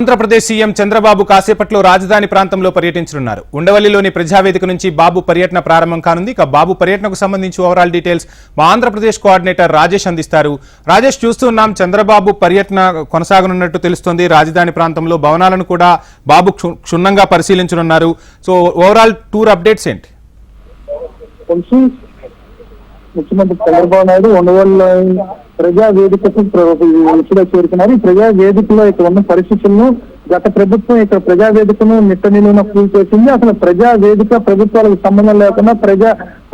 Andhra Pradesh CM Chandrababu కాసేపట్లో రాజధాని ప్రాంతంలో పర్యటించనున్నారు. ఉండవల్లిలోని ప్రజావేదిక నుంచి బాబు పర్యటన ప్రారంభం కానుంది. ఇక బాబు పర్యటనకు సంబంధించి ఓవరాల్ డీటెయిల్స్ మా ఆంధ్రప్రదేశ్ కోఆర్డినేటర్ రాజేష్ అందిస్తారు. రాజేష్, చూస్తున్నాం చంద్రబాబు పర్యటన కొనసాగనున్నట్టు తెలుస్తోంది. రాజధాని ప్రాంతంలో భవనాలను కూడా బాబు క్షుణ్ణంగా పరిశీలించనున్నారు. సో ఓవరాల్ టూర్ అప్డేట్స్ ఏంటి? ముఖ్యమంత్రి చంద్రబాబు నాయుడు ఉండవల్లి ప్రజా వేదికకు ఇప్పుడే చేరుకున్నారు. ఈ ప్రజా వేదికలో ఇక్కడ ఉన్న పరిస్థితులను గత ప్రభుత్వం ఇక్కడ ప్రజా వేదికను నిట్ట నిలువున కూల్చేసింది. అసలు ప్రజా వేదిక ప్రభుత్వాలకు సంబంధం లేకుండా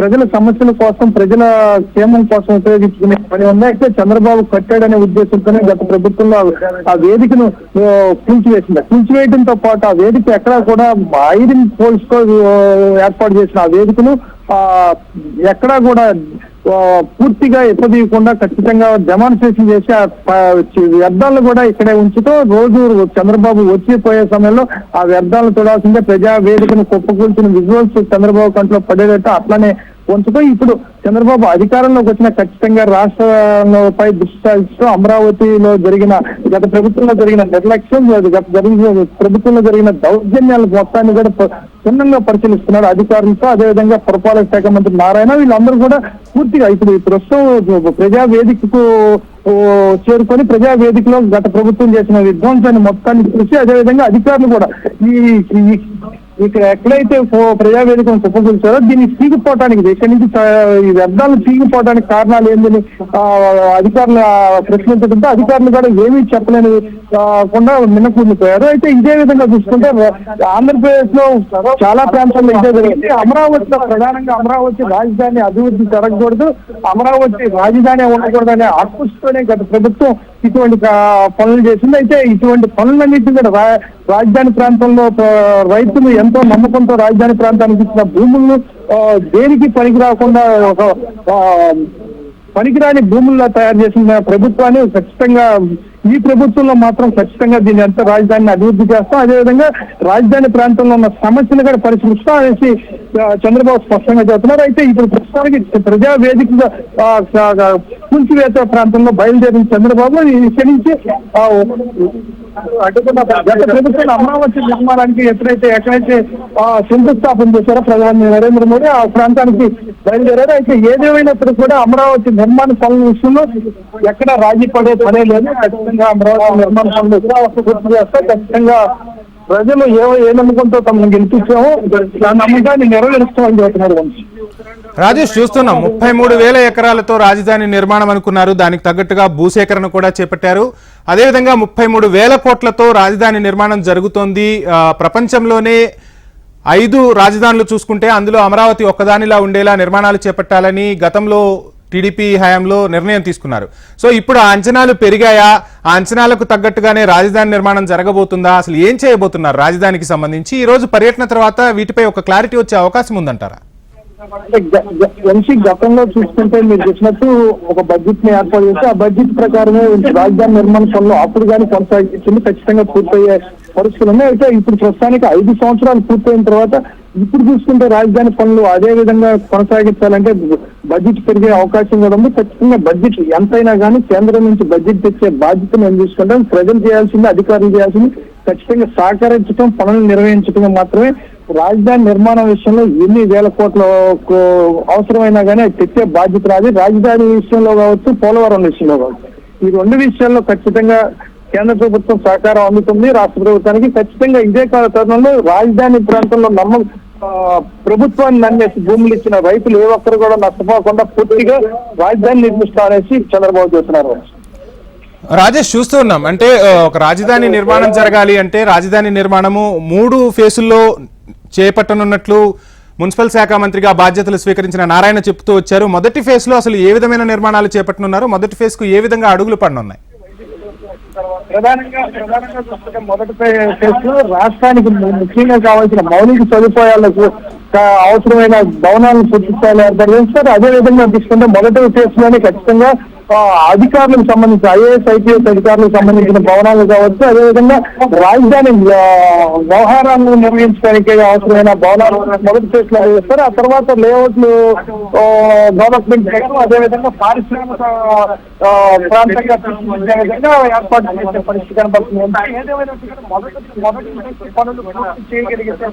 ప్రజల సమస్యల కోసం, ప్రజల క్షేమం కోసం ఉపయోగించుకునే పని ఉంది. అయితే చంద్రబాబు కట్టాడనే ఉద్దేశంతోనే గత ప్రభుత్వంలో ఆ వేదికను కూల్చివేసింది. కూల్చివేయడంతో పాటు ఆ వేదిక ఎక్కడా కూడా ఐరన్ పోల్స్ తో ఏర్పాటు చేసిన ఆ వేదికను ఎక్కడా కూడా పూర్తిగా ఎప్పదీయకుండా ఖచ్చితంగా డెమాన్స్ట్రేషన్ చేసి వ్యర్థాలను కూడా ఇక్కడే ఉంచుతూ రోజు చంద్రబాబు వచ్చిపోయే సమయంలో ఆ వ్యర్థాలను చూడాల్సిందే. ప్రజా వేదికను కుప్పకూల్చిన విజువల్స్ చంద్రబాబు కంట్లో పడేటట్టు అట్లానే ఉంచుతూ ఇప్పుడు చంద్రబాబు అధికారంలోకి వచ్చిన ఖచ్చితంగా రాష్ట్రంపై దృష్టి సాధిస్తూ అమరావతిలో జరిగిన గత ప్రభుత్వంలో జరిగిన నిర్లక్ష్యం, ప్రభుత్వంలో జరిగిన దౌర్జన్యాల మొత్తాన్ని కూడా క్షుణ్ణంగా పరిశీలిస్తున్నారు అధికారులతో. అదేవిధంగా పురపాలక శాఖ మంత్రి నారాయణ వీళ్ళందరూ కూడా పూర్తిగా ఇప్పుడు ప్రస్తుతం ప్రజా వేదికకు చేరుకొని ప్రజా వేదికలో గత ప్రభుత్వం చేసిన విధ్వంసాన్ని మొత్తాన్ని చూసి అదేవిధంగా అధికారులు కూడా ఇక్కడ ఎక్కడైతే ప్రజావేదికను కుప్పకూల్చారో దీన్ని చీగిపోవటానికి, ఇక్కడి నుంచి ఈ వ్యర్థాలను చీగిపోవడానికి కారణాలు ఏందని అధికారులు ప్రశ్నించడంతో అధికారులు కూడా ఏమీ చెప్పలేని కాకుండా మిన్నకూలిపోయారు. అయితే ఇదే విధంగా చూసుకుంటే ఆంధ్రప్రదేశ్ లో చాలా ప్రాంతాల్లో ఇదే జరిగింది. అమరావతిలో ప్రధానంగా అమరావతి రాజధాని అభివృద్ధి జరగకూడదు, అమరావతి రాజధాని ఉండకూడదనే ఆకృష్టితోనే గత ప్రభుత్వం ఇటువంటి పనులు చేసింది. అయితే ఇటువంటి పనులన్నింటినీ కూడా రాజధాని ప్రాంతంలో రైతులు ఎంతో నమ్మకంతో రాజధాని ప్రాంతానికి ఇచ్చిన భూములను దేనికి పనికి రాకుండా ఒక పనికిరాని భూముల్లో తయారు చేసిన ప్రభుత్వాన్ని ఖచ్చితంగా ఈ ప్రభుత్వంలో మాత్రం ఖచ్చితంగా దీన్ని ఎంత రాజధానిని అభివృద్ధి చేస్తాం, అదేవిధంగా రాజధాని ప్రాంతంలో ఉన్న సమస్యలు కూడా పరిశీలిస్తాం అనేసి చంద్రబాబు స్పష్టంగా చెబుతున్నారు. అయితే ఇప్పుడు ప్రస్తుతానికి ప్రజా వేదికగా కూల్చివేత ప్రాంతంలో బయలుదేరిన చంద్రబాబు ఇక్కడి నుంచి గత ప్రభుత్వం అమరావతి నిర్మాణానికి ఎక్కడైతే శంకుస్థాపన చేశారో ప్రధాని నరేంద్ర మోడీ ఆ ప్రాంతానికి బయలుదేరారు. అయితే ఏదేమైనప్పుడు కూడా అమరావతి నిర్మాణ పనుల విషయంలో ఎక్కడ రాజీ పడే పనే లేదు. ఖచ్చితంగా అమరావతి నిర్మాణ పనులు పూర్తి చేస్తే ఖచ్చితంగా ప్రజలు ఏ నమ్మకంతో తమను గెలిపించామో ఆ నమ్మకాన్ని నెరవేరుస్తామని చెబుతున్నారు. రాజేష్, చూస్తున్నాం 33,000 ఎకరాలతో రాజధాని నిర్మాణం అనుకున్నారు. దానికి తగ్గట్టుగా భూసేకరణ కూడా చేపట్టారు. అదేవిధంగా 33,000 కోట్లతో రాజధాని నిర్మాణం జరుగుతోంది. ప్రపంచంలోనే 5 రాజధానులు చూసుకుంటే అందులో అమరావతి ఒక్కదానిలా ఉండేలా నిర్మాణాలు చేపట్టాలని గతంలో టీడీపీ హయాంలో నిర్ణయం తీసుకున్నారు. సో ఇప్పుడు ఆ అంచనాలు పెరిగాయా? ఆ అంచనాలకు తగ్గట్టుగానే రాజధాని నిర్మాణం జరగబోతుందా? అసలు ఏం చేయబోతున్నారు రాజధానికి సంబంధించి? ఈ రోజు పర్యటన తర్వాత వీటిపై ఒక క్లారిటీ వచ్చే అవకాశం ఉందంటారా? గతంలో చూసుకుంటే మీరు చెప్పినట్టు ఒక బడ్జెట్ ని ఏర్పాటు చేస్తే ఆ బడ్జెట్ ప్రకారమే రాజధాని నిర్మాణ పనులు అప్పుడు కానీ కొనసాగించింది. ఖచ్చితంగా పూర్తయ్యే పరిస్థితులు ఉన్నాయి. అయితే ఇప్పుడు ప్రస్తుతానికి 5 సంవత్సరాలు పూర్తయిన తర్వాత ఇప్పుడు చూసుకుంటే రాజధాని పనులు అదే విధంగా కొనసాగించాలంటే బడ్జెట్ పెరిగే అవకాశం కూడా ఉంది. ఖచ్చితంగా బడ్జెట్ ఎంతైనా కానీ కేంద్రం నుంచి బడ్జెట్ తెచ్చే బాధ్యతను ఏం తీసుకుంటాం, ప్రజలు చేయాల్సింది, అధికారులు చేయాల్సింది ఖచ్చితంగా సహకరించడం, పనులు నిర్వహించడం మాత్రమే. రాజధాని నిర్మాణం విషయంలో ఎన్ని వేల కోట్ల అవసరమైనా కానీ తెచ్చే బాధ్యత రాదు. రాజధాని విషయంలో కావచ్చు, పోలవరం విషయంలో కావచ్చు, ఈ 2 విషయాల్లో ఖచ్చితంగా కేంద్ర ప్రభుత్వం సహకారం అందుతుంది రాష్ట్ర ప్రభుత్వానికి. ఖచ్చితంగా ఇదే తరుణంలో రాజధాని ప్రాంతంలో ప్రభుత్వాన్ని నమ్మేసి భూములు ఇచ్చిన రైతులు ఏ ఒక్కరు కూడా నష్టపోకుండా పూర్తిగా రాజధాని నిర్మిస్తారనేసి చంద్రబాబు చేస్తున్నారు. రాజేష్, చూస్తూ ఉన్నాం అంటే ఒక రాజధాని నిర్మాణం జరగాలి అంటే రాజధాని నిర్మాణము 3 ఫేసుల్లో చేపట్టనున్నట్లు మున్సిపల్ శాఖ మంత్రిగా బాధ్యతలు స్వీకరించిన నారాయణ చెప్తూ వచ్చారు. మొదటి ఫేజ్ లో అసలు ఏ విధమైన నిర్మాణాలు చేపట్టనున్నారు? మొదటి ఫేజ్ కు ఏ విధంగా అడుగులు పడనున్నాయి? ప్రధానంగా మొదటి ఫేజ్ లో రాష్ట్రానికి ముఖ్యంగా కావాల్సిన మౌలిక సదుపాయాలకు అవసరమైన భవనాలను పూర్తి స్థాయిలో ఏర్పాటు చేస్తారు. అదే విధంగా తీసుకుంటే మొదటి ఫేజ్ లోనే ఖచ్చితంగా అధికారులకు సంబంధించి ఐఏఎస్ ఐపీఎస్ అధికారులకు సంబంధించిన భవనాలు కావచ్చు, అదేవిధంగా రాజధాని వ్యవహారాలను నిర్వహించడానికి అవసరమైన భవనాలు మొదటి ఫేజ్ లో చేస్తారు. ఆ తర్వాత లేఅవుట్లు డెవలప్మెంట్ చేయడం, అదేవిధంగా పారిశ్రామిక ప్రాంతంగా తీర్చిదిద్దే విధంగా ఏర్పాటు చేసే పరిస్థితి కనబడుతుంది. మొదటి పనులు పూర్తి చేయగలిగితే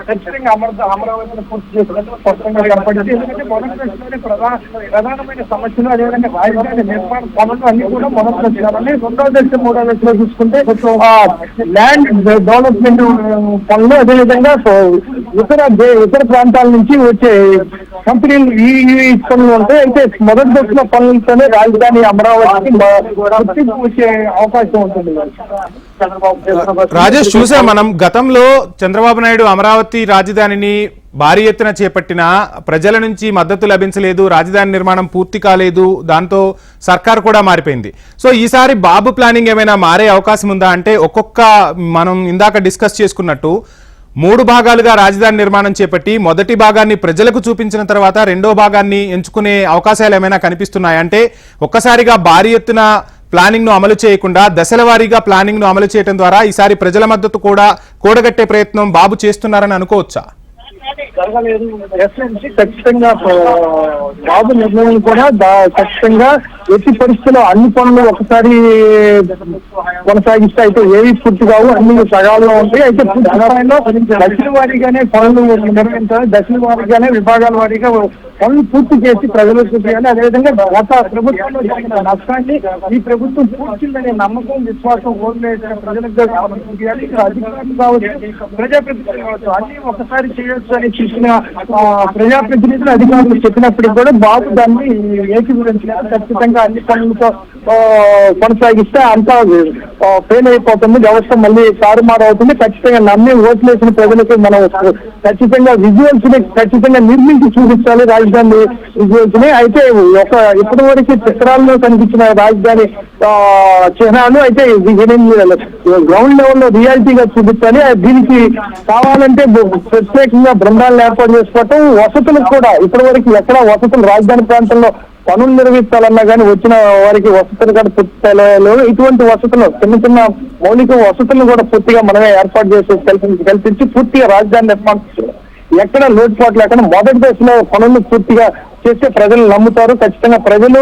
ఖచ్చితంగా అమరావతిని పూర్తి చేసినట్టు స్పష్టంగా కనపడింది. ఎందుకంటే మొదటి దశలోనే ప్రధానమైన సమస్యలు, అదేవిధంగా రాజధాని నిర్మాణ పనులు అన్ని కూడా మొదటి దశలోనే. రెండవ దశ మూడవ దశలో చూసుకుంటే ల్యాండ్ డెవలప్మెంట్ పనులు, అదేవిధంగా ఇతర ప్రాంతాల నుంచి వచ్చే కంపెనీలు ఈ పనులు ఉంటాయి. అయితే మొదటి దశలో పనులతోనే రాజధాని అమరావతికి వచ్చే అవకాశం ఉంటుంది. రాజేష్, చూసాం మనం గతంలో చంద్రబాబు నాయుడు అమరావతి రాజధానిని భారీ ఎత్తున చేపట్టిన ప్రజల నుంచి మద్దతు లభించలేదు, రాజధాని నిర్మాణం పూర్తి కాలేదు, దాంతో సర్కార్ కూడా మారిపోయింది. సో ఈసారి బాబు ప్లానింగ్ ఏమైనా మారే అవకాశం ఉందా? అంటే మనం ఇందాక డిస్కస్ చేసుకున్నట్టు 3 భాగాలుగా రాజధాని నిర్మాణం చేపట్టి మొదటి భాగాన్ని ప్రజలకు చూపించిన తర్వాత రెండో భాగాన్ని ఎంచుకునే అవకాశాలు ఏమైనా కనిపిస్తున్నాయి? అంటే ఒక్కసారిగా భారీ ఎత్తున ప్లానింగ్ ను అమలు చేయకుండా దశల వారీగా ప్లానింగ్ ను అమలు చేయడం ద్వారా ఈసారి ప్రజల మద్దతు కూడా కూడగట్టే ప్రయత్నం బాబు చేస్తున్నారని అనుకోవచ్చా? ఖచ్చితంగా బాబు నిర్ణయం కూడా ఖచ్చితంగా ఎట్టి పరిస్థితుల్లో అన్ని పనులు ఒకసారి కొనసాగిస్తే అయితే ఏవి పూర్తి కావు, అన్ని సగాల్లో ఉంటాయి. అయితే దశల వారీగానే పనులు నిర్వహించాలి, దశల వారీగానే విభాగాల వారీగా పనులు పూర్తి చేసి ప్రజలకు చేయాలి. అదేవిధంగా గత ప్రభుత్వంలో జరిగిన నష్టాన్ని ఈ ప్రభుత్వం పూర్తిందనే నమ్మకం, విశ్వాసం ఓట్లేసిన ప్రజలకు చేయాలి. ఇక్కడ అధికారులు కావచ్చు, ప్రజాప్రతినిధులు కావచ్చు, అన్ని ఒకసారి చేయొచ్చు అని చూసిన ప్రజాప్రతినిధులు అధికారులు చెప్పినప్పటికీ కూడా బాబు దాన్ని ఏకీభవించలేదు. ఖచ్చితంగా అన్ని పనులతో కొనసాగిస్తే అంతా ఫెయిల్ అయిపోతుంది, వ్యవస్థ మళ్ళీ తారుమారు అవుతుంది. ఖచ్చితంగా నమ్మి ఓట్లేసిన ప్రజలకు మనం ఖచ్చితంగా విజువల్స్ ని ఖచ్చితంగా నిర్మించి చూపించాలి, రాజధాని విజువల్స్ ని. అయితే ఇప్పటి వరకు చిత్రాల్లో కనిపించిన రాజధాని చిహ్నాలు అయితే గ్రౌండ్ లెవెల్లో రియాలిటీగా చూపించాలి. దీనికి కావాలంటే ప్రత్యేకంగా బృందాలను ఏర్పాటు చేసుకోవటం, వసతులకు కూడా ఇప్పటి వరకు ఎక్కడ వసతులు రాజధాని ప్రాంతంలో పనులు నిర్వహించాలన్నా కానీ వచ్చిన వారికి వసతులు కూడా పూర్తి ఇటువంటి వసతులు చిన్న చిన్న మౌలిక వసతులను కూడా పూర్తిగా మనమే ఏర్పాటు చేసి కల్పించి పూర్తిగా రాజధాని నిర్మాణం ఎక్కడ లోటుపాట్లు లేకుండా మొదటి దశలో పనులు పూర్తిగా చేస్తే ప్రజలు నమ్ముతారు. ఖచ్చితంగా ప్రజలు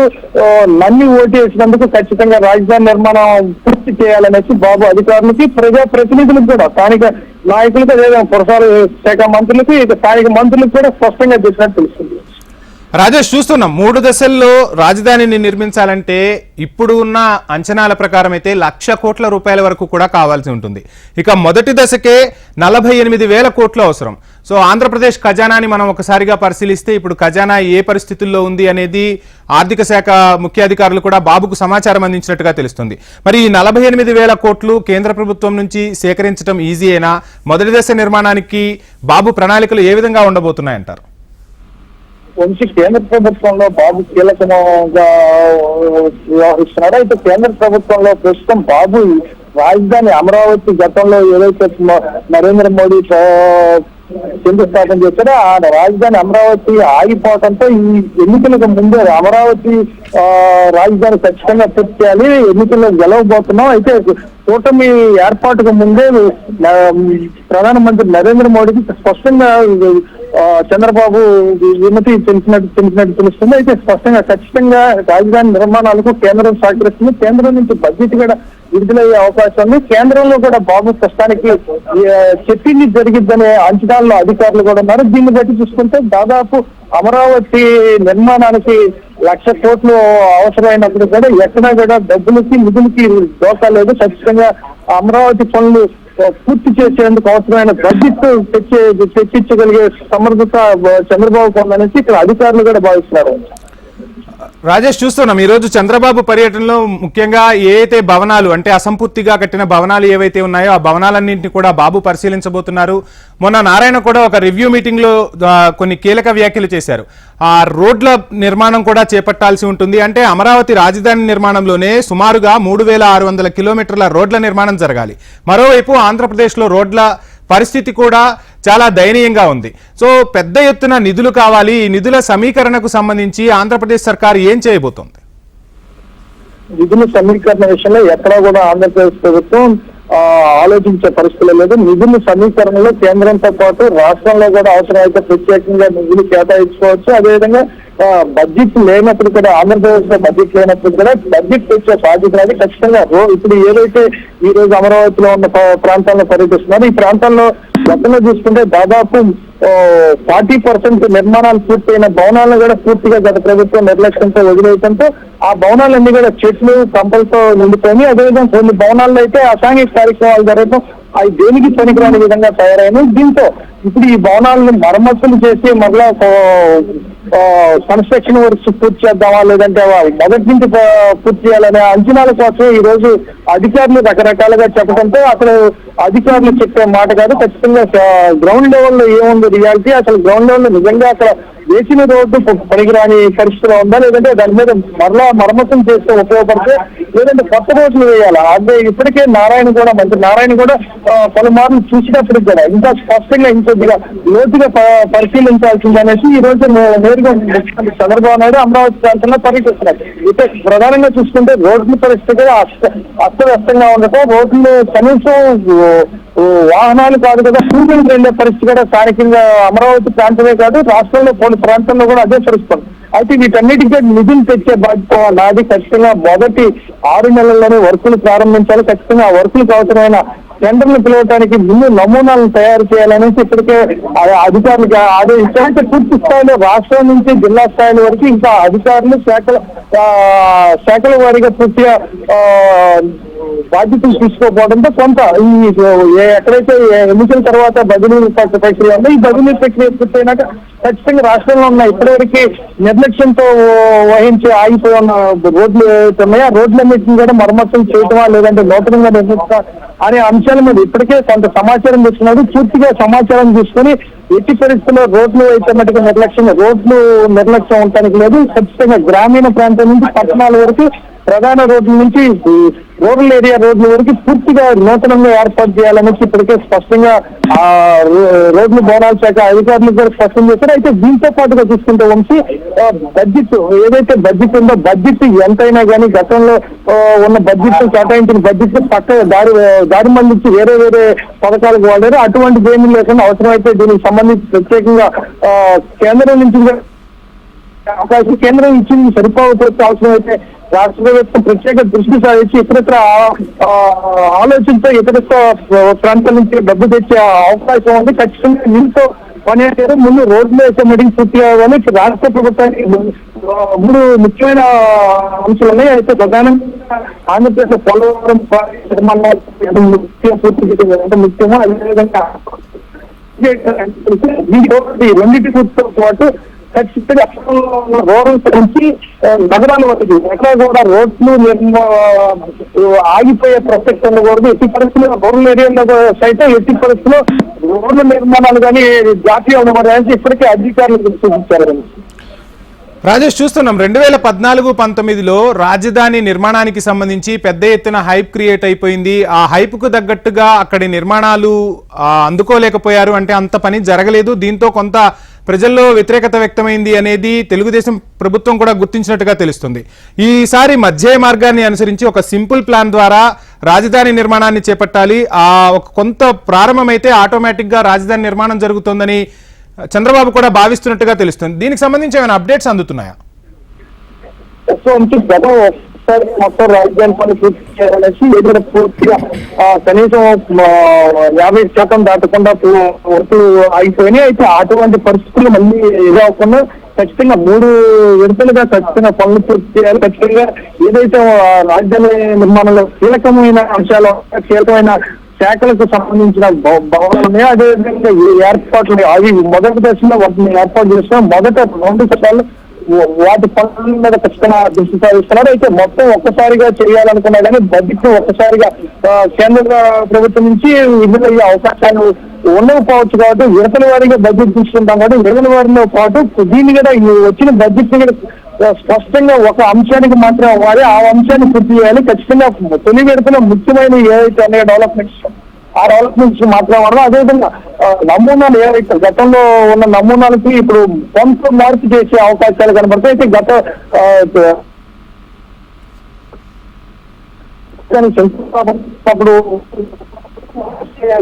నమ్మి ఓటు వేసినందుకు ఖచ్చితంగా రాజధాని నిర్మాణం పూర్తి చేయాలనేసి బాబు అధికారులకి, ప్రజా ప్రతినిధులకు కూడా, స్థానిక నాయకులకు, అదేవిధంగా పురపాలక శాఖ మంత్రులకి, స్థానిక మంత్రులకు కూడా స్పష్టంగా చెప్పినట్టు తెలుస్తుంది. రాజేష్, చూస్తున్నాం 3 దశల్లో రాజధానిని నిర్మించాలంటే ఇప్పుడు ఉన్న అంచనాల ప్రకారం అయితే 1,00,000 కోట్ల రూపాయల వరకు కూడా కావాల్సి ఉంటుంది. ఇక మొదటి దశకే 48,000 కోట్లు అవసరం. సో ఆంధ్రప్రదేశ్ ఖజానాని మనం ఒకసారిగా పరిశీలిస్తే ఇప్పుడు ఖజానా ఏ పరిస్థితుల్లో ఉంది అనేది ఆర్థిక శాఖ ముఖ్య అధికారులు కూడా బాబుకు సమాచారం అందించినట్టుగా తెలుస్తుంది. మరి ఈ 48,000 కోట్లు కేంద్ర ప్రభుత్వం నుంచి సేకరించడం ఈజీయేనా? మొదటి దశ నిర్మాణానికి బాబు ప్రణాళికలు ఏ విధంగా ఉండబోతున్నాయంటారు? కేంద్ర ప్రభుత్వంలో బాబు కీలకంగా వ్యవహరిస్తున్నారు. అయితే కేంద్ర ప్రభుత్వంలో ప్రస్తుతం బాబు రాజధాని అమరావతి గతంలో ఏదైతే నరేంద్ర మోడీ శంకుస్థాపన చేశారో ఆ రాజధాని అమరావతి ఆగిపోవడంతో ఈ ఎన్నికలకు ముందే అమరావతి రాజధాని ఖచ్చితంగా పూర్తి చేయాలి, ఎన్నికల్లో గెలవబోతున్నాం. అయితే కూటమి ఏర్పాటుకు ముందే ప్రధానమంత్రి నరేంద్ర మోడీకి స్పష్టంగా చంద్రబాబు విమతి తెలిసినట్టు తెలుస్తుంది. అయితే స్పష్టంగా ఖచ్చితంగా రాజధాని నిర్మాణాలకు కేంద్రం సహకరిస్తుంది. కేంద్రం నుంచి బడ్జెట్ కూడా విడుదలయ్యే అవకాశం ఉంది. కేంద్రంలో కూడా బాబు ప్రస్తుతానికి చెప్పింది జరిగిద్దనే అంచనాల్లో అధికారులు కూడా ఉన్నారు. దీన్ని బట్టి చూసుకుంటే దాదాపు అమరావతి నిర్మాణానికి 1,00,000 కోట్లు అవసరమైనప్పుడు కూడా ఎక్కడా కూడా డబ్బులకి నిధులకి దోకా లేదు. ఖచ్చితంగా అమరావతి పనులు పూర్తి చేసేందుకు అవసరమైన బడ్జెట్ తెచ్చించగలిగే సమర్థత చంద్రబాబు ఉందనేసి ఇక్కడ అధికారులు కూడా భావిస్తున్నారు. రాజేష్, చూస్తున్నాం ఈ రోజు చంద్రబాబు పర్యటనలో ముఖ్యంగా ఏవైతే భవనాలు అంటే అసంపూర్తిగా కట్టిన భవనాలు ఏవైతే ఉన్నాయో ఆ భవనాలన్నింటినీ కూడా బాబు పరిశీలించబోతున్నారు. మొన్న నారాయణ కూడా ఒక రివ్యూ మీటింగ్ లో కొన్ని కీలక వ్యాఖ్యలు చేశారు. ఆ రోడ్ల నిర్మాణం కూడా చేపట్టాల్సి ఉంటుంది. అంటే అమరావతి రాజధాని నిర్మాణంలోనే సుమారుగా 3,600 కిలోమీటర్ల రోడ్ల నిర్మాణం జరగాలి. మరోవైపు ఆంధ్రప్రదేశ్లో రోడ్ల పరిస్థితి కూడా చాలా దయనీయంగా ఉంది. సో పెద్ద ఎత్తున నిధులు కావాలి. ఈ నిధుల సమీకరణకు సంబంధించి ఆంధ్రప్రదేశ్ సర్కార్ ఏం చేయబోతోంది? నిధుల సమీకరణ విషయంలో ఎక్కడా కూడా ఆంధ్రప్రదేశ్ ప్రభుత్వం ఆలోచించే పరిస్థితులు లేదు. నిధుల సమీకరణలో కేంద్రంతో పాటు రాష్ట్రంలో కూడా అవసరమైతే ప్రత్యేకంగా నిధులు కేటాయించుకోవచ్చు. అదేవిధంగా బడ్జెట్ లేనప్పుడు కూడా ఆంధ్రప్రదేశ్ లో బడ్జెట్ లేనప్పుడు కూడా బడ్జెట్ తెచ్చే బాధ్యత అనేది ఖచ్చితంగా ఇప్పుడు ఏదైతే ఈ రోజు అమరావతిలో ఉన్న ప్రాంతాల్లో పర్యటిస్తున్నారో ఈ ప్రాంతాల్లో గతంలో చూసుకుంటే దాదాపు 40% నిర్మాణాలు పూర్తయిన భవనాలను కూడా పూర్తిగా గత ప్రభుత్వం నిర్లక్ష్యంతో వదిలేయడంతో ఆ భవనాలన్నీ కూడా చెట్లు కంపలతో నిండిపోయి, అదేవిధంగా కొన్ని భవనాల్లో అయితే అసాంఘిక కార్యక్రమాలు జరగడం అవి దేనికి పనికిరాని విధంగా తయారైనాయి. దీంతో ఇప్పుడు ఈ భవనాలను మరమ్మతులు చేసి మరలా కన్స్ట్రక్షన్ వర్క్స్ పూర్తి చేద్దామా లేదంటే మొదటి నుంచి పూర్తి చేయాలనే అంచనాల కోసం ఈ రోజు అధికారులు రకరకాలుగా చెప్పడంతో అసలు అధికారులు చెప్పే మాట కాదు, ఖచ్చితంగా గ్రౌండ్ లెవెల్లో ఏముంది రియాలిటీ, అసలు గ్రౌండ్ లెవెల్లో నిజంగా అక్కడ వేసిన రోడ్డు పనికిరాని పరిస్థితిలో ఉందా లేదంటే దాని మీద మరలా మరమ్మతులు చేస్తే ఉపయోగపడితే లేదంటే కొత్త రోడ్లు వేయాలా. అదే ఇప్పటికే మంత్రి నారాయణ కూడా పలుమార్లు చూసినప్పటికి కూడా ఇంకా స్పష్టంగా ఇంకొద్దిగా లోతుగా పరిశీలించాల్సింది అనేసి ఈ రోజు నేరుగా ముఖ్యమంత్రి చంద్రబాబు నాయుడు అమరావతి ప్రాంతంలో పర్యటిస్తున్నారు. అయితే ప్రధానంగా చూసుకుంటే రోడ్ల పరిస్థితి కూడా అస్తవ్యస్తంగా ఉండటం, రోడ్లు కనీసం వాహనాలు కాదు కదా కూలీలు వెళ్లే పరిస్థితి కూడా స్థానికంగా అమరావతి ప్రాంతమే కాదు రాష్ట్రంలో కొన్ని ప్రాంతాల్లో కూడా అదే పరిస్థితి. అయితే వీటన్నిటికీ నిధులు తెచ్చే బాధ్యత నాది. ఖచ్చితంగా మొదటి 6 నెలల్లోనే వర్కులు ప్రారంభించాలి. ఖచ్చితంగా ఆ వర్కులకు అవసరమైన టెండర్లు పిలవడానికి ముందు నమూనాలను తయారు చేయాలనేసి ఇప్పటికే అధికారులకు ఆదేశించాలంటే పూర్తి స్థాయిలో రాష్ట్రం నుంచి జిల్లా స్థాయిల వరకు ఇంకా అధికారులు శాఖల వారీగా పూర్తిగా బాధ్యతలు తీసుకోకపోవడంతో కొంత ఎక్కడైతే ఎన్నికల తర్వాత బదిలీ ప్రక్రియ ఉందో ఈ బదిలీ ప్రక్రియ పూర్తయినాక ఖచ్చితంగా రాష్ట్రంలో ఉన్న ఇప్పటివరకు నిర్లక్ష్యంతో వహించి ఆగిపోయి ఉన్న రోడ్లు ఉన్నాయో ఆ రోడ్లన్నింటినీ కూడా మరమ్మతులు చేయటమా లేదంటే నూతనంగా నిర్మించా అనే అంశాల మీద ఇప్పటికే కొంత సమాచారం తీసుకున్నారు. పూర్తిగా సమాచారం తీసుకుని ఎట్టి పరిస్థితుల్లో రోడ్లు అయితే మటుకు నిర్లక్ష్యం ఉండటానికి లేదు. ఖచ్చితంగా గ్రామీణ ప్రాంతం నుంచి పట్టణాల వరకు ప్రధాన రోడ్ల నుంచి రూరల్ ఏరియా రోడ్ల వరకు పూర్తిగా నూతనంగా ఏర్పాటు చేయాలనేసి ఇప్పటికే స్పష్టంగా రోడ్లు భవనాల శాఖ అధికారులు కూడా స్పష్టం చేశారు. అయితే దీంతో పాటుగా చూసుకుంటే వంశీ బడ్జెట్ ఏదైతే బడ్జెట్ ఉందో బడ్జెట్ ఎంతైనా కానీ గతంలో ఉన్న బడ్జెట్ కేటాయించిన బడ్జెట్ పక్క దారి మళ్ళించి వేరే పథకాలకు వాడారు. అటువంటి ఏమీ లేకుండా అవసరమైతే దీనికి సంబంధించి ప్రత్యేకంగా కేంద్రం నుంచి అవకాశం కేంద్రం ఇచ్చింది సరిపోకపోతే అవసరమైతే రాష్ట్ర ప్రభుత్వం ప్రత్యేక దృష్టి సాధించి ఇతరత్ర ఆలోచనతో ఇతరత్ర ప్రాంతాల నుంచి డబ్బు తెచ్చే అవకాశం ఉంది. ఖచ్చితంగా దీంతో పని అయితే ముందు రోడ్లు వేసే మీటింగ్ పూర్తి కావాలి. రాష్ట్ర ప్రభుత్వానికి 3 ముఖ్యమైన అంశాలు ఉన్నాయి. అయితే ప్రధానంగా ఆంధ్రప్రదేశ్ పోలవరం పూర్తి చేయడం ముఖ్యమో అదేవిధంగా రెండింటి పూర్తితో పాటు ఖచ్చితంగా రూరల్ నుంచి నగరాల వరకు ఎక్కడ కూడా రోడ్లు ఆగిపోయే ప్రసక్తి ఉండకూడదు. ఎట్టి పరిస్థితుల్లో రూరల్ ఏరియాలో సైతం ఎట్టి పరిస్థితుల్లో రోడ్ల నిర్మాణాలు కానీ జాతీయ ఉండమని ఇప్పటికే అధికారులు సూచించారు. రాజేష్, చూస్తున్నాం 2014-19లో రాజధాని నిర్మాణానికి సంబంధించి పెద్ద ఎత్తున హైప్ క్రియేట్ అయిపోయింది. ఆ హైప్ కు తగ్గట్టుగా అక్కడి నిర్మాణాలు అందుకోలేకపోయారు, అంటే అంత పని జరగలేదు. దీంతో కొంత ప్రజల్లో వ్యతిరేకత వ్యక్తమైంది అనేది తెలుగుదేశం ప్రభుత్వం కూడా గుర్తించినట్టుగా తెలుస్తుంది. ఈసారి మధ్య మార్గాన్ని అనుసరించి ఒక సింపుల్ ప్లాన్ ద్వారా రాజధాని నిర్మాణాన్ని చేపట్టాలి, ఒక కొంత ప్రారంభమైతే ఆటోమేటిక్ గా రాజధాని నిర్మాణం జరుగుతుందని చంద్రబాబు కూడా భావిస్తున్నట్టుగా తెలుస్తుంది. దీనికి సంబంధించి ఏమైనా అప్డేట్స్ అందుతున్నాయా? మొత్తం రాజధాని పని పూర్తి చేయాలనేసి ఎదురు పూర్తిగా కనీసం 50% దాటకుండా వర్కులు ఆగిపోయినాయి. అయితే అటువంటి పరిస్థితులు మళ్ళీ ఎదురవకుండా ఖచ్చితంగా 3 విడతలుగా ఖచ్చితంగా పనులు పూర్తి చేయాలి. ఖచ్చితంగా ఏదైతే రాజధాని నిర్మాణంలో కీలకమైన అంశాలు కీలకమైన శాఖలకు సంబంధించిన భవనాలు ఉన్నాయో అదేవిధంగా ఏర్పాట్లు అవి మొదటి దశలో వాటిని ఏర్పాటు చేస్తున్నాం. మొదట 2 చట్టాలు వాటి పనుల మీద ఖచ్చితంగా దృష్టి సాధిస్తున్నారు. అయితే మొత్తం ఒక్కసారిగా చేయాలనుకున్నా కానీ బడ్జెట్ ఒక్కసారిగా కేంద్ర ప్రభుత్వం నుంచి విడుదలయ్యే అవకాశాలు ఉండకపోవచ్చు కాబట్టి విడతల వారీగా బడ్జెట్ తీసుకుంటాం కాబట్టి విడుదల వారితో పాటు దీన్ని కూడా వచ్చిన బడ్జెట్ ని స్పష్టంగా ఒక అంశానికి మాత్రం అవ్వాలి, ఆ అంశాన్ని పూర్తి చేయాలి. ఖచ్చితంగా తొలి విడతలో ముఖ్యమైన ఏవైతే అనే డెవలప్మెంట్స్ ఆ డెవలప్మెంట్స్ మాత్రం వాడడం. అదేవిధంగా నమూనాలు ఏవైతే గతంలో ఉన్న నమూనాలకి ఇప్పుడు కొంత మార్పు చేసే అవకాశాలు కనబడతాయి. అయితే కానీ శంకుస్థాపనప్పుడు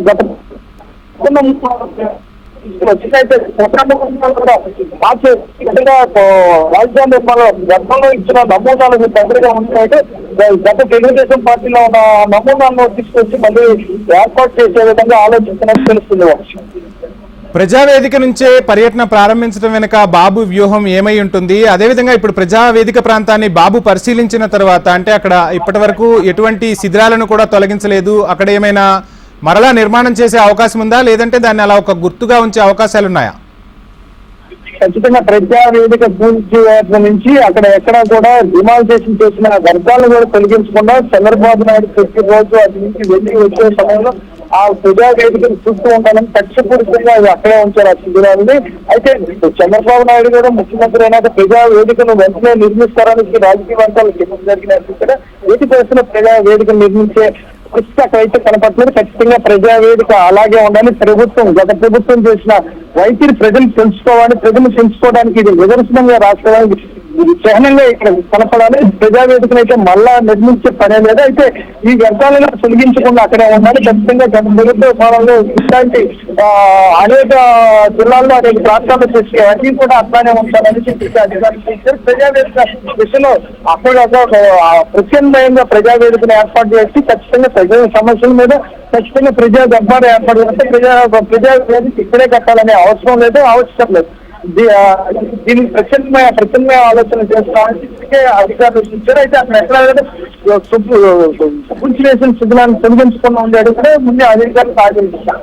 గత వచ్చినైతే కూడా రాజధాని గతంలో ఇచ్చిన నమూనాలు దగ్గరగా ఉన్నాయంటే గత తెలుగుదేశం పార్టీలో ఉన్న నమూనాలను తీసుకొచ్చి మళ్ళీ ఏర్పాటు చేసే విధంగా ఆలోచిస్తున్నట్టు తెలుస్తుంది. ప్రజావేదిక నుంచే పర్యటన ప్రారంభించడం వెనుక బాబు వ్యూహం ఏమై ఉంటుంది? అదేవిధంగా ఇప్పుడు ప్రజావేదిక ప్రాంతాన్ని బాబు పరిశీలించిన తర్వాత, అంటే అక్కడ ఇప్పటి వరకు ఎటువంటి శిథిరాలను కూడా తొలగించలేదు, అక్కడ ఏమైనా మరలా నిర్మాణం చేసే అవకాశం ఉందా, లేదంటే దాన్ని అలా ఒక గుర్తుగా ఉంచే అవకాశాలు ఉన్నాయా? ఖచ్చితంగా ప్రజావేదిక పూర్తి నుంచి అక్కడ ఎక్కడా కూడా డిమాలిటేషన్ చేసిన వర్గాలను కూడా తొలగించకుండా చంద్రబాబు నాయుడు ప్రతి రోజు అది నుంచి వెళ్ళి వచ్చే సమయంలో ఆ ప్రజావేదికను చూస్తూ ఉంటానని కక్షపూరితంగా అక్కడే ఉంచారు ఆ శిబిరాన్ని. అయితే చంద్రబాబు నాయుడు కూడా ముఖ్యమంత్రి అయినాక ప్రజావేదికను వెంటనే నిర్మిస్తారని రాజకీయ వర్గాలు చెప్పడం జరిగినట్టు కూడా ఏది చేసిన ప్రజావేదికను నిర్మించే పరిస్థితి అక్కడైతే కనపట్లేదు. ఖచ్చితంగా ప్రజావేదిక అలాగే ఉండాలి. గత ప్రభుత్వం చేసిన వైఖరి ప్రజలు తెలుసుకోవాలి. ప్రజలు తెలుసుకోవడానికి ఇది నిదర్శనంగా రాష్ట్రానికి చిహ్నంగా ఇక్కడ కనపడాలి. ప్రజావేదికను అయితే మళ్ళా నిర్మించే పనే లేదు. అయితే ఈ వ్యర్థాలను తొలగించకుండా అక్కడే ఉండాలి. ఖచ్చితంగా గత ప్రభుత్వ కాలంలో ఇట్లాంటి అనేక జిల్లాల్లో అనేక ప్రాంతాల్లో చేసే అన్ని కూడా అట్లానే ఉంటారని చెప్పి అధికారులు ప్రజావేదిక దిశలో అక్కడ ప్రత్యామ్నాయంగా ప్రజావేదికను ఏర్పాటు చేసి ఖచ్చితంగా ప్రజల సమస్యల మీద ఖచ్చితంగా ప్రజా దర్బారు ఏర్పాటు చేస్తే ప్రజావేదిక ఇక్కడే కట్టాలనే అవసరం లేదు, అవసరం లేదు. దీనికి ప్రత్యామ్నాయ ఆలోచన చేస్తామని అధికారులు సూచించారు. అయితే అక్కడ ఎక్కడ వేసిన శిథిలాన్ని తొలగించకుండా ఉండేది కూడా ముందే అధికారులు సాధించారు.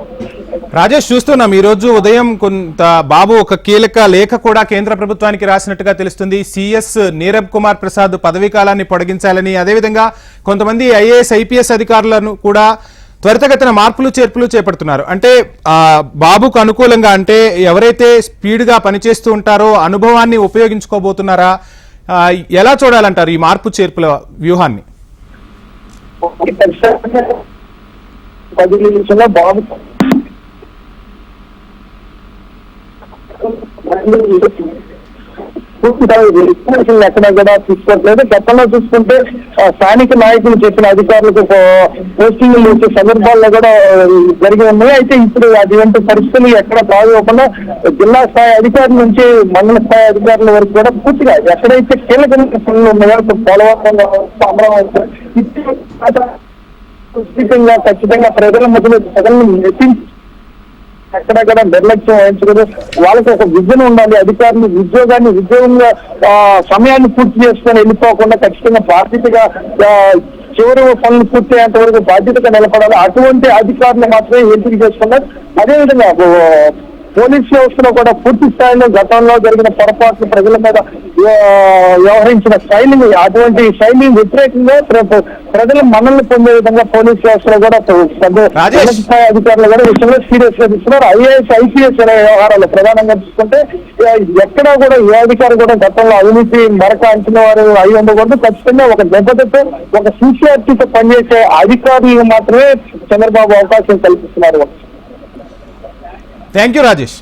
రాజేష్, చూస్తున్నాం ఈ రోజు ఉదయం కొంత బాబు ఒక కీలక లేఖ కూడా కేంద్ర ప్రభుత్వానికి రాసినట్టుగా తెలుస్తుంది. సిఎస్ నీరబ్ కుమార్ ప్రసాద్ పదవీ కాలాన్ని పొడిగించాలని, అదేవిధంగా కొంతమంది ఐఏఎస్ ఐపీఎస్ అధికారులను కూడా త్వరితగతిన మార్పులు చేర్పులు చేపడుతున్నారు. అంటే బాబుకు అనుకూలంగా, అంటే ఎవరైతే స్పీడ్గా పనిచేస్తూ ఉంటారో అనుభవాన్ని ఉపయోగించుకోబోతున్నారా? ఎలా చూడాలంటారు ఈ మార్పు చేర్పుల వ్యూహాన్ని? బాబు ఎక్కడ కూడా తీసుకోవట్లేదు. గతంలో చూసుకుంటే స్థానిక నాయకులు చెప్పిన అధికారులకు పోస్టింగ్లు ఇచ్చే సందర్భాల్లో కూడా జరిగి ఉన్నాయి. అయితే ఇప్పుడు అటువంటి పరిస్థితులు ఎక్కడ బాగోకుండా జిల్లా స్థాయి అధికారుల నుంచి మండల స్థాయి అధికారుల వరకు కూడా పూర్తిగా ఎక్కడైతే కీలకమైన పనులు ఉన్నాయో అమరావతి ఖచ్చితంగా ప్రజల మధ్యలో ప్రజలను మెప్పించి ఎక్కడెక్కడ నిర్లక్ష్యం వహించకూడదు. వాళ్ళకి ఒక విజన్ ఉండాలి. అధికారులు ఉద్యోగంగా సమయాన్ని పూర్తి చేసుకొని వెళ్ళిపోకుండా ఖచ్చితంగా బాధ్యతగా చివరి పనులు పూర్తి అయ్యేంత వరకు బాధ్యతగా నిలబడాలి. అటువంటి అధికారులు మాత్రమే ఎంపిక చేసుకున్నారు. అదేవిధంగా పోలీస్ వ్యవస్థలో కూడా పూర్తి స్థాయిలో గతంలో జరిగిన పొరపాట్లు ప్రజల మీద వ్యవహరించిన శైలిని, అటువంటి శైలిని వ్యతిరేకంగా ప్రజలు మనల్ని పొందే విధంగా పోలీస్ వ్యవస్థలో కూడా స్థాయి అధికారులు కూడా విషయంలో సీరియస్ గా తీసుకున్నారు. ఐఏఎస్ ఐపీఎస్ అనే వ్యవహారాలు ప్రధానంగా చూసుకుంటే ఎక్కడా కూడా ఏ అధికారి కూడా గతంలో అవినీతి మరక అంచిన వారు అయి ఉండకూడదు. ఖచ్చితంగా ఒక నిబద్ధతతో ఒక సిన్సియారిటీతో పనిచేసే అధికారులు మాత్రమే చంద్రబాబు అవకాశం కల్పిస్తున్నారు. Thank you Rajesh.